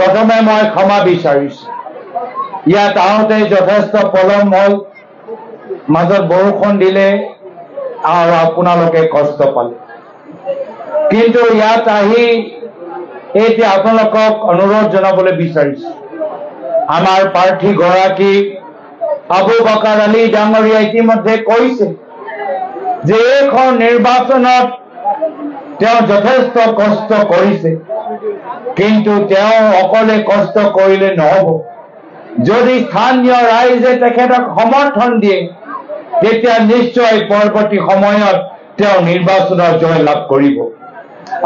প্ৰথমে মই ক্ষমা বিচাৰিছোঁ। ইয়াত আহোঁতে যথেষ্ট পলম হ'ল, মাজত বৰষুণ দিলে আৰু আপোনালোকে কষ্ট পালে। কিন্তু ইয়াত আহি এতিয়া আপোনালোকক অনুৰোধ জনাবলৈ বিচাৰিছোঁ, আমাৰ প্ৰাৰ্থীগৰাকী আবু বকাৰ আলী ডাঙৰীয়া ইতিমধ্যে কৈছে যে এইখন নিৰ্বাচনত তেওঁ যথেষ্ট কষ্ট কৰিছে, কিন্তু তেওঁ অকলে কষ্ট কৰিলে নহ'ব। যদি স্থানীয় ৰাইজে তেখেতক সমৰ্থন দিয়ে তেতিয়া নিশ্চয় পৰৱৰ্তী সময়ত তেওঁ নিৰ্বাচনত জয় লাভ কৰিব।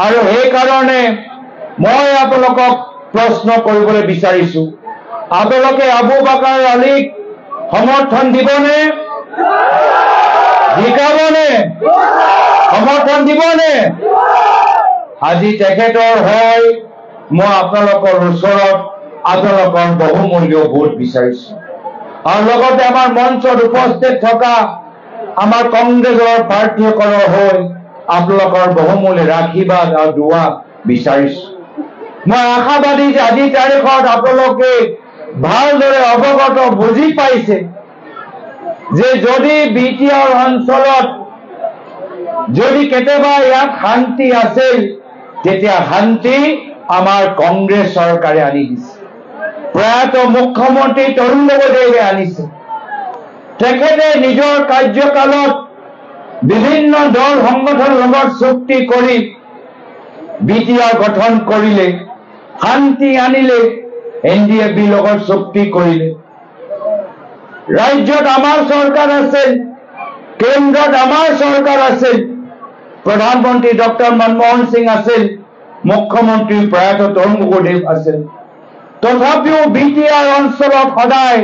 আৰু সেইকাৰণে মই আপোনালোকক প্ৰশ্ন কৰিবলৈ বিচাৰিছোঁ, আপোনালোকে আবু বকাৰ আলীক সমৰ্থন দিবনে? জিকাবনে? সমৰ্থন দিবনে? আজি তেখেতৰ হৈ মই আপোনালোকৰ ওচৰত আপোনালোকৰ বহুমূলীয় ভোট বিচাৰিছোঁ। আৰু লগতে আমাৰ মঞ্চত উপস্থিত থকা আমাৰ কংগ্ৰেছৰ প্ৰাৰ্থীসকলৰ হৈ আপোনালোকৰ বহুমূলীয় আশীৰ্বাদ আৰু দুৱা বিচাৰিছোঁ। মই আশাবাদী যে আজিৰ তাৰিখত আপোনালোকে ভালদৰে অৱগত বুজি পাইছে যে যদি BTR অঞ্চলত যদি কেতিয়াবা ইয়াত শান্তি আছিল, তেতিয়া শান্তি আমাৰ কংগ্ৰেছ চৰকাৰে আনি দিছে। প্ৰয়াত মুখ্যমন্ত্ৰী তৰুণ গগৈদেৱে আনিছে। তেখেতে নিজৰ কাৰ্যকালত বিভিন্ন দল সংগঠনৰ লগত চুক্তি কৰি BTR গঠন কৰিলে, শান্তি আনিলে, NDFB লগত চুক্তি কৰিলে। ৰাজ্যত আমাৰ চৰকাৰ আছিল, কেন্দ্ৰত আমাৰ চৰকাৰ আছিল, প্ৰধানমন্ত্ৰী ডক্টৰ মনমোহন সিং আছিল, মুখ্যমন্ত্ৰী প্ৰয়াত তৰুণ গগৈদেৱ আছিল। তথাপিও BTR অঞ্চলত সদায়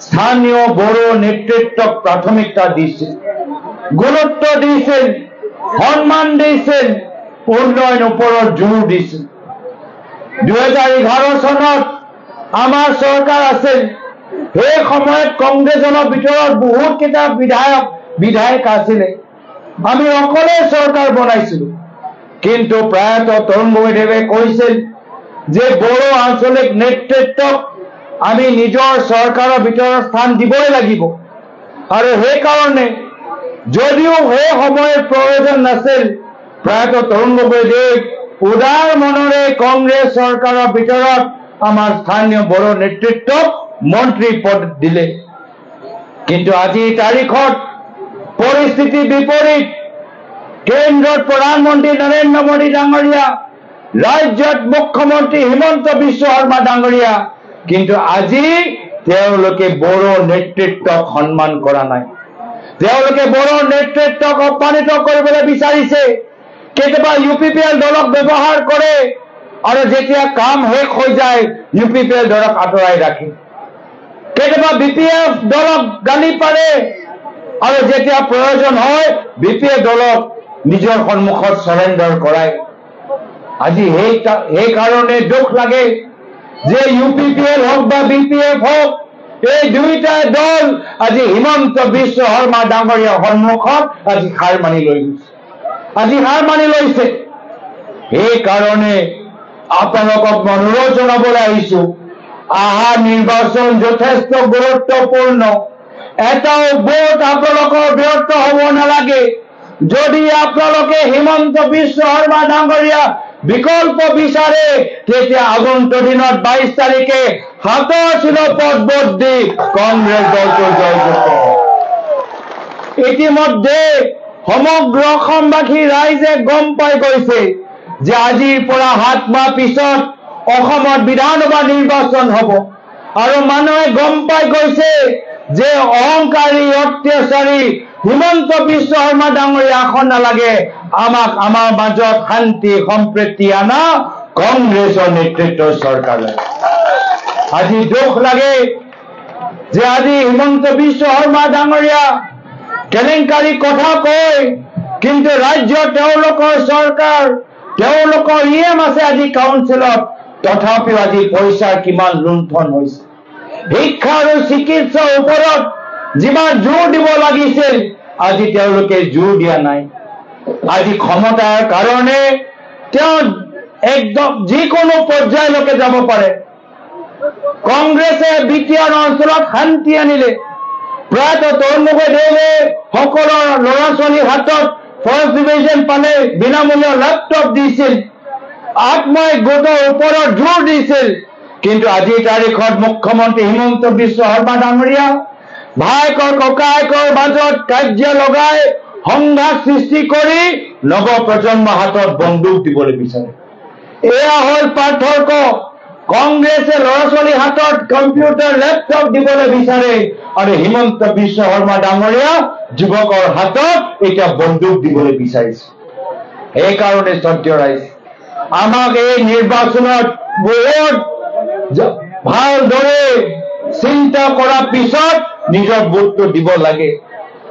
স্থানীয় বড়ো নেতৃত্বক প্ৰাথমিকতা দিছিল, গুৰুত্ব দিছিল, সন্মান দিছিল, উন্নয়ন ওপৰত জোৰ দিছিল। 2011 চনত আমাৰ চৰকাৰ আছিল। সেই সময়ত কংগ্ৰেছৰ ভিতৰত বহুত কেইটা বিধায়ক আছিলে। আমি অকলে চৰকাৰ বনাইছিলো। কিন্তু প্ৰয়াত তৰুণ গগৈদেৱে কৈছিল যে বড়ো আঞ্চলিক নেতৃত্বক আমি নিজৰ চৰকাৰৰ ভিতৰত স্থান দিবই লাগিব। আৰু সেইকাৰণে যদিও সেই সময়ত প্ৰয়োজন নাছিল, প্ৰয়াত তৰুণ গগৈদেৱ উদাৰ মনেৰে কংগ্ৰেছ চৰকাৰৰ ভিতৰত আমাৰ স্থানীয় বড়ো নেতৃত্বক মন্ত্ৰী পদ দিলে। কিন্তু আজিৰ তাৰিখত পৰিস্থিতি বিপৰীত। কেন্দ্ৰত প্ৰধানমন্ত্ৰী নৰেন্দ্ৰ মোদী ডাঙৰীয়া, ৰাজ্যত মুখ্যমন্ত্ৰী হিমন্ত বিশ্ব শৰ্মা ডাঙৰীয়া, কিন্তু আজি তেওঁলোকে বড়ো নেতৃত্বক সন্মান কৰা নাই। তেওঁলোকে বড়ো নেতৃত্বক অপমানিত কৰিবলৈ বিচাৰিছে। কেতিয়াবা UPPL দলক ব্যৱহাৰ কৰে আৰু যেতিয়া কাম শেষ হৈ যায় UPPL দলক আঁতৰাই ৰাখে। কেতিয়াবা BPF দলক গালি পাৰে আৰু যেতিয়া প্ৰয়োজন হয় BPF দলক নিজৰ সন্মুখত সাৰেণ্ডাৰ কৰায়। আজি সেইকাৰণে দুখ লাগে যে UPPL হওক বা BPF হওক, এই দুইটা দল আজি হিমন্ত বিশ্ব শৰ্মা ডাঙৰীয়াৰ সন্মুখত আজি হাৰ মানি লৈছে। সেইকাৰণে আপোনালোকক অনুৰোধ জনাবলৈ আহিছো, আহা নিৰ্বাচন যথেষ্ট গুৰুত্বপূৰ্ণ। এটাও ভোট আপোনালোকৰ ব্যৰ্থ হ'ব নালাগে। যদি আপোনালোকে হিমন্ত বিশ্ব শৰ্মা ডাঙৰীয়া বিকল্প বিচাৰে, তেতিয়া আগন্তুক দিনত 22 তাৰিখে হাতৰ চিলপত ভোট দি কংগ্ৰেছ দলটো জয়যুক্ত হ'ব। ইতিমধ্যে সমগ্ৰ অসমবাসী ৰাইজে গম পাই গৈছে যে আজিৰ পৰা 7 মাহ পিছত অসমত বিধানসভা নিৰ্বাচন হ'ব। আৰু মানুহে গম পাই গৈছে যে অহংকাৰী অত্যাচাৰী হিমন্ত বিশ্ব শৰ্মা ডাঙৰীয়া আসন নালাগে, আমাক আমাৰ মাজত শান্তি সম্প্ৰীতি আনা কংগ্ৰেছৰ নেতৃত্বৰ চৰকাৰ লাগে। আজি দুখ লাগে যে আজি হিমন্ত বিশ্ব শৰ্মা ডাঙৰীয়া কেলেংকাৰী কথা কয়, কিন্তু ৰাজ্যত তেওঁলোকৰ চৰকাৰ, তেওঁলোকৰ EM আছে আজি কাউন্সিলত, তথাপিও আজি পইচাৰ কিমান লুণ্ঠন হৈছে। শিক্ষা আৰু চিকিৎসাৰ ওপৰত যিমান জোৰ দিব লাগিছিল আজি তেওঁলোকে জোৰ দিয়া নাই। আজি ক্ষমতাৰ কাৰণে তেওঁ একদম যিকোনো পৰ্যায়লৈকে যাব পাৰে। কংগ্ৰেছে বিটিআৰ অঞ্চলত শান্তি আনিলে। প্ৰায়তঃ তৰুণগদেৱে সকলো ল'ৰা ছোৱালীৰ হাতত ফাৰ্ষ্ট ডিভিজন পালে, বিনামূলীয়া লেপটপ দিছিল, আত্মসহায়ক গোটৰ ওপৰত জোৰ দিছিল। কিন্তু আজিৰ তাৰিখত মুখ্যমন্ত্ৰী হিমন্ত বিশ্ব শৰ্মা ডাঙৰীয়া ভায়েকৰ ককায়েকৰ মাজত কাজিয়া লগাই সংঘাত সৃষ্টি কৰি নৱ প্ৰজন্মৰ হাতত বন্দুক দিবলৈ বিচাৰে। এয়া হ'ল পাৰ্থক্য। কংগ্ৰেছে ল'ৰা ছোৱালীৰ হাতত কম্পিউটাৰ লেপটপ দিবলৈ বিচাৰে আৰু হিমন্ত বিশ্ব শৰ্মা ডাঙৰীয়া যুৱকৰ হাতত এতিয়া বন্দুক দিবলৈ বিচাৰিছে। সেইকাৰণে শ্ৰদ্ধেয় ৰাইজ, আমাক এই নিৰ্বাচনত বহুত ভালদৰে চিন্তা কৰাৰ পিছত নিজৰ ভোটটো দিব লাগে।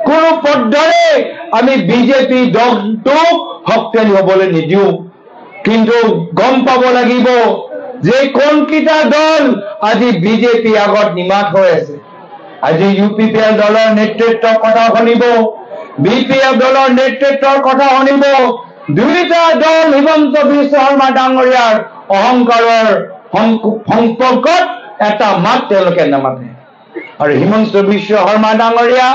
কোনো পদ্ধতিৰে আমি বিজেপি দলটোক শক্তিশালী হ'বলৈ নিদিওঁ, কিন্তু গম পাব লাগিব যে কোনকেইটা দল আজি বিজেপি আগত নিমাত হৈ আছে। আজি UPPL দলৰ নেতৃত্বৰ কথা শুনিব, BPF দলৰ নেতৃত্বৰ কথা শুনিব। দুয়োটা দল হিমন্ত বিশ্ব শৰ্মা ডাঙৰীয়াৰ অহংকাৰৰ সম্পৰ্কত এটা মাত তেওঁলোকে নামাতে। আৰু হিমন্ত বিশ্ব শৰ্মা ডাঙৰীয়া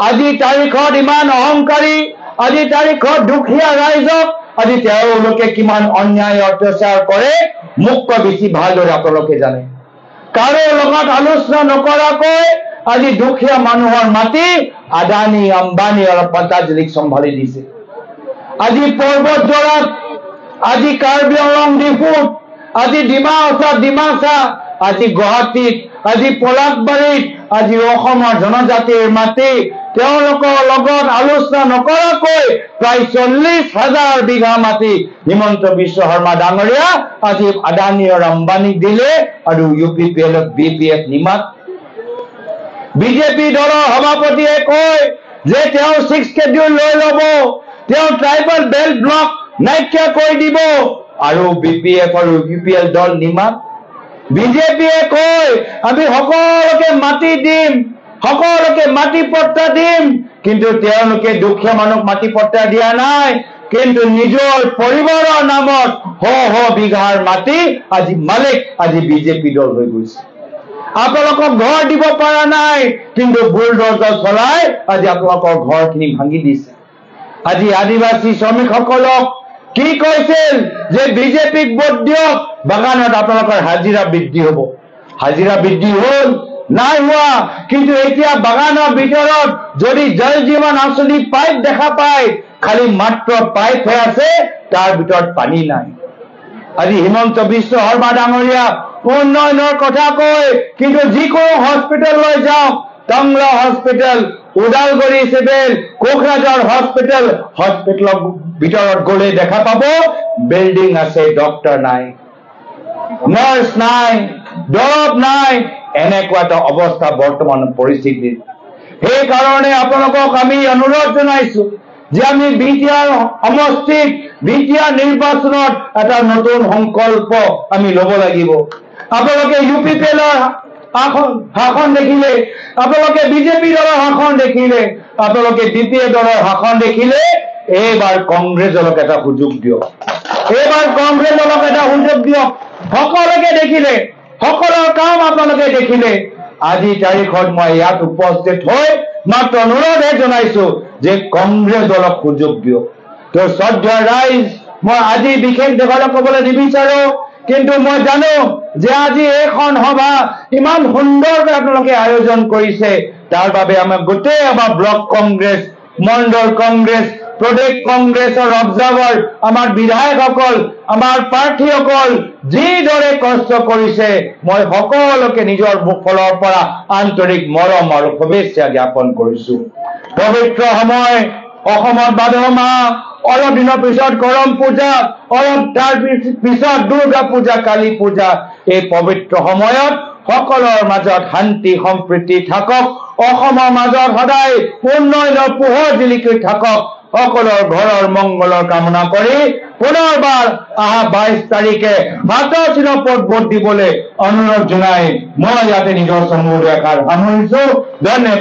আজিৰ তাৰিখত ইমান অহংকাৰী, আজিৰ তাৰিখত দুখীয়া ৰাইজক আজি তেওঁলোকে কিমান অন্যায় অত্যাচাৰ কৰে মোতকৈ বেছি ভালদৰে আপোনালোকে জানে। কাৰো লগত আলোচনা নকৰাকৈ আজি দুখীয়া মানুহৰ মাটি আদানী আম্বানী আৰু পতঞ্জলীক চম্ভালি দিছে। আজি পৰ্বতজোৰাত, আজি কাৰ্বি আংলং ডিফুত, আজি ডিমাচা, আজি গুৱাহাটীত, আজি পলাশবাৰীত, আজি অসমৰ জনজাতিৰ মাটি তেওঁলোকৰ লগত আলোচনা নকৰাকৈ প্ৰায় 40,000 বিঘা মাটি হিমন্ত বিশ্ব শৰ্মা ডাঙৰীয়া আজি আদানী আৰু আম্বানীক দিলে আৰু UPPL BPF নিমাত। বিজেপি দলৰ সভাপতিয়ে কয় যে তেওঁ 6 schedule লৈ ল'ব, তেওঁ ট্ৰাইবেল বেল্ট ব্লক নাইকিয়া কৰি দিব আৰু BPF আৰু UPL দল নিমাত। বিজেপিয়ে কয় আমি সকলোকে মাটি দিম, সকলোকে মাটি পট্টা দিম, কিন্তু তেওঁলোকে দুখীয়া মানুহক মাটি পট্টা দিয়া নাই, কিন্তু নিজৰ পৰিবাৰৰ নামত শ বিঘাৰ মাটি আজি মালিক আজি বিজেপি দল হৈ গৈছে। আপোনালোকক ঘৰ দিব পৰা নাই, কিন্তু বুলডোজাৰ চলাই আজি আপোনালোকৰ ঘৰখিনি ভাঙি দিছে। আজি আদিবাসী শ্ৰমিকসকলক কি কৈছিল যে বিজেপিক ভোট দিয়ক, বাগানত আপোনালোকৰ হাজিৰা বৃদ্ধি হ'ব। হাজিৰা বৃদ্ধি হ'ল? নাই হোৱা। কিন্তু এতিয়া বাগানৰ ভিতৰত যদি জল জীৱন আঁচনি পাইপ দেখা পায়, খালি মাত্ৰ পাইপ হৈ আছে, তাৰ ভিতৰত পানী নাই। আজি হিমন্ত বিশ্ব শৰ্মা ডাঙৰীয়া উন্নয়নৰ কথা কয়, কিন্তু যিকোনো হস্পিটেললৈ যাওক, টংলা হস্পিটেল, ওদালগুৰি চিভিল, কোকৰাঝাৰ হস্পিটেলৰ ভিতৰত গ'লে দেখা পাব বিল্ডিং আছে, ডক্টৰ নাই, নাৰ্ছ নাই, দৰৱ নাই, এনেকুৱা এটা অৱস্থা বৰ্তমান পৰিস্থিতিত। সেইকাৰণে আপোনালোকক আমি অনুৰোধ জনাইছো যে আমি বিটিআৰ সমষ্টিত বিটিআৰ নিৰ্বাচনত এটা নতুন সংকল্প আমি ল'ব লাগিব। আপোনালোকে UPPLৰ শাসন দেখিলে, আপোনালোকে বিজেপি দলৰ শাসন দেখিলে, আপোনালোকে BPF দলৰ শাসন দেখিলে, এইবাৰ কংগ্ৰেছ দলক এটা সুযোগ দিয়ক, এইবাৰ কংগ্ৰেছ দলক এটা সুযোগ দিয়ক। সকলোকে দেখিলে, সকলৰ কাম আপোনালোকে দেখিলে। আজি তাৰিখত মই ইয়াত উপস্থিত হৈ মাত্ৰ অনুৰোধহে জনাইছো যে কংগ্ৰেছ দলক সুযোগ দিয়ক। তো শ্ৰদ্ধেয় ৰাইজ, মই আজি বিশেষ দেশলৈ ক'বলৈ নিবিচাৰো, কিন্তু মই জানো যে আজি এইখন সভা ইমান সুন্দৰকৈ আপোনালোকে আয়োজন কৰিছে, তাৰ বাবে আমাৰ গোটেই আমাৰ ব্লক কংগ্ৰেছ, মণ্ডল কংগ্ৰেছ, প্ৰদেশ কংগ্ৰেছৰ অবজাৰ্ভাৰ, আমাৰ বিধায়কসকল, আমাৰ প্ৰাৰ্থীসকল যিদৰে কষ্ট কৰিছে, মই সকলোকে নিজৰ ফালৰ পৰা আন্তৰিক মৰম আৰু শুভেচ্ছা জ্ঞাপন কৰিছো। পবিত্ৰ সময়, অসমত ভাদ মাহ, অলপ দিনৰ পিছত কৰম পূজা, অলপ তাৰ পিছত দুৰ্গা পূজা, কালী পূজা। এই পবিত্ৰ সময়ত সকলৰ মাজত শান্তি সম্প্ৰীতি থাকক, অসমৰ মাজত সদায় উন্নয়নৰ পোহৰ জিলিকি থাকক, সকলৰ ঘৰৰ মংগলৰ কামনা কৰি পুনৰবাৰ অহা 22 তাৰিখে হাতৰ চিহ্নত ভোট দিবলৈ অনুৰোধ জনাই মই ইয়াতে নিজৰ চমু এষাৰ সামৰিছো। ধন্যবাদ।